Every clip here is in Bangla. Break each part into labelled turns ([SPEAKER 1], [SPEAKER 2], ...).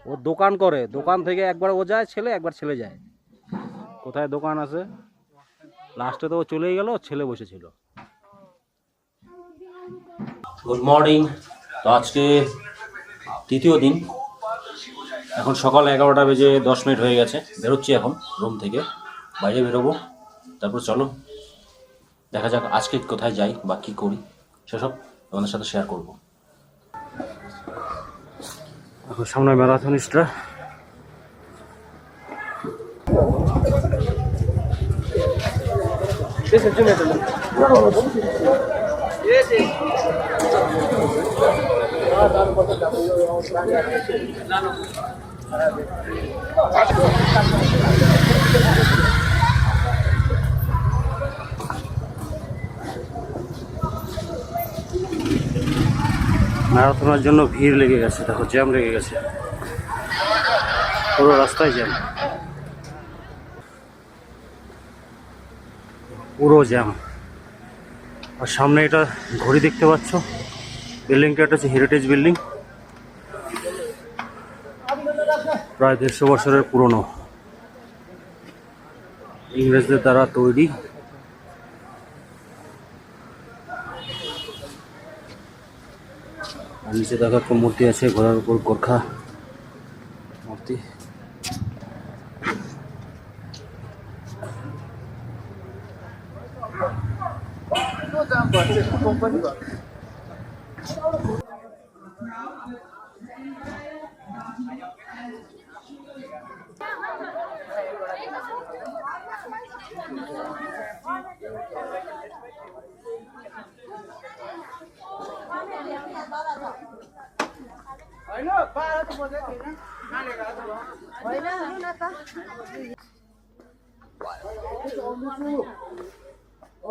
[SPEAKER 1] ও দোকান করে, দোকান থেকে একবার ও যায় ছেলে, একবার ছেলে যায়। কোথায় দোকান আছে, লাস্টে তো ও চলেই গেল, ছেলে বসেছিল। Good morning. তো আজকে তৃতীয় দিন, এখন সকাল 11টা বেজে 10 মিনিট হয়ে গেছে। বেরোচ্ছি এখন রুম থেকে, বাইরে বেরোবো। তারপর চলো দেখা যাক আজকে কোথায় যাই বা কী করি, সেসব তোমাদের সাথে শেয়ার করবো। এখন সামনে ম্যারাথনিস্টরা। ম্যারাথনের জন্য ভিড় লেগে গেছে, দেখো জ্যাম লেগে গেছে, পুরো রাস্তায় জ্যাম, পুরো জ্যাম। আর সামনে এটা ঘড়ি দেখতে পাচ্ছ, বিল্ডিংটা একটা হচ্ছে হেরিটেজ বিল্ডিং, প্রায় 150 বছরের পুরনো, ইংরেজদের দ্বারা তৈরি। আর নিচে দেখো একটা মূর্তি আছে, ঘোড়ার উপর গোর্খা মূর্তি।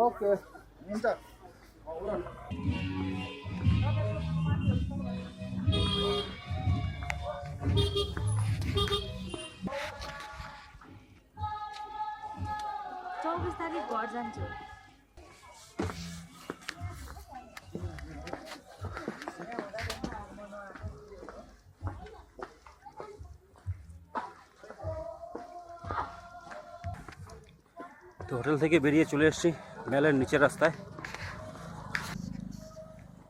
[SPEAKER 2] Okay, minta.
[SPEAKER 3] चौबिस तारिक घर जान्छु।
[SPEAKER 1] তো হোটেল থেকে বেরিয়ে চলে এসেছি মেলের নিচের রাস্তায়।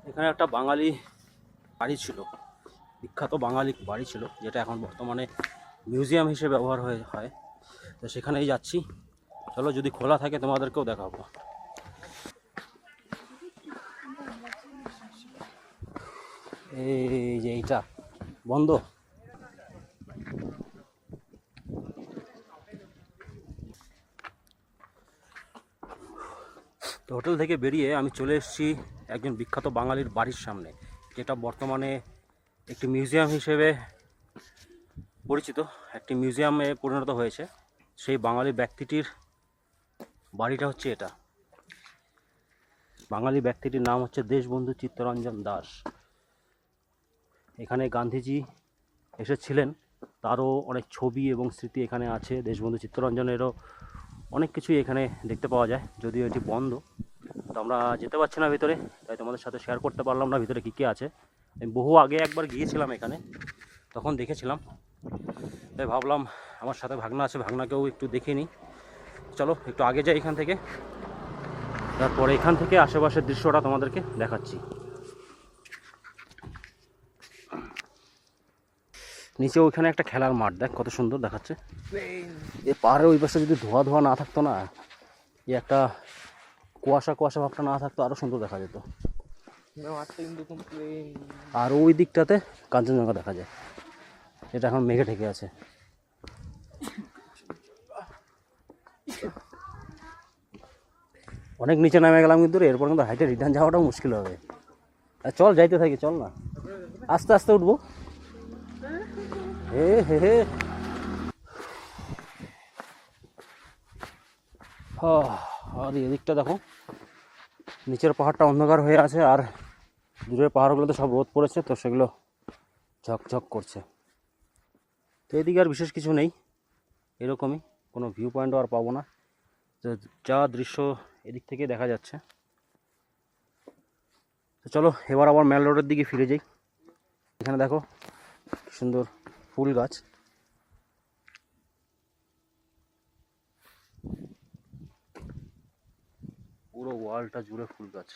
[SPEAKER 1] এখানে একটা বাঙালি বাড়ি ছিল, বিখ্যাত বাঙালি বাড়ি ছিল, যেটা এখন বর্তমানে মিউজিয়াম হিসেবে ব্যবহার হয়। তো সেখানেই যাচ্ছি, চলো যদি খোলা থাকে তোমাদেরকেও দেখাবো। এই যে এইটা বন্ধ। তো হোটেল থেকে বেরিয়ে আমি চলে এসেছি একজন বিখ্যাত বাঙালির বাড়ির সামনে, যেটা বর্তমানে একটি মিউজিয়াম হিসেবে পরিচিত, একটি মিউজিয়ামে পরিণত হয়েছে। সেই বাঙালি ব্যক্তিটির বাড়িটা হচ্ছে এটা। বাঙালি ব্যক্তিটির নাম হচ্ছে দেশবন্ধু চিত্তরঞ্জন দাস। এখানে গান্ধীজি এসেছিলেন, তারও অনেক ছবি এবং স্মৃতি এখানে আছে। দেশবন্ধু চিত্তরঞ্জনেরও অনেক কিছুই এখানে দেখতে পাওয়া যায়, যদিও এটি বন্ধ। তো আমরা যেতে পারছি না ভিতরে, তাই তোমাদের সাথে শেয়ার করতে পারলাম না ভিতরে কী কী আছে। আমি বহু আগে একবার গিয়েছিলাম এখানে, তখন দেখেছিলাম, তাই ভাবলাম আমার সাথে ভাগনা আছে, ভাগনাকেও একটু দেখে নিই। চলো একটু আগে যাই এখান থেকে, তারপরে এখান থেকে আশেপাশের দৃশ্যটা তোমাদেরকে দেখাচ্ছি। নিচে ওইখানে একটা খেলার মাঠ, দেখ কত সুন্দর দেখাচ্ছে। এই পাহাড়ের ওই পাশে যদি ধোয়া ধোয়া না থাকতো না, এই একটা কুয়াশা কুয়াশা ভাবটা না থাকতো, আরও সুন্দর দেখা যেত। আর ওই দিকটাতে কাঞ্চনজঙ্ঘা দেখা যায়, এটা এখন মেঘে ঢেকে আছে। অনেক নিচে নামে গেলাম, কিন্তু এরপর কিন্তু হাইটে রিটার্ন যাওয়াটাও মুশকিল হবে। চল যাইতে থাকি, চল না, আস্তে আস্তে উঠবো। হে হে হে, আর এদিকটা দেখো, নিচের পাহাড়টা অন্ধকার হয়ে আছে, আর দূরের পাহাড়গুলোতে সব রোদ পড়েছে, তো সেগুলো ঝকঝক করছে। তো এদিকে আর বিশেষ কিছু নেই, এরকমই কোনো ভিউ পয়েন্টও আর পাবো না। তো যা দৃশ্য এদিক থেকে দেখা যাচ্ছে। তো চলো এবার আবার মেল রোডের দিকে ফিরে যাই। এখানে দেখো সুন্দর ফুল গাছ। পুরো ওয়ালটা জুড়ে ফুল গাছ।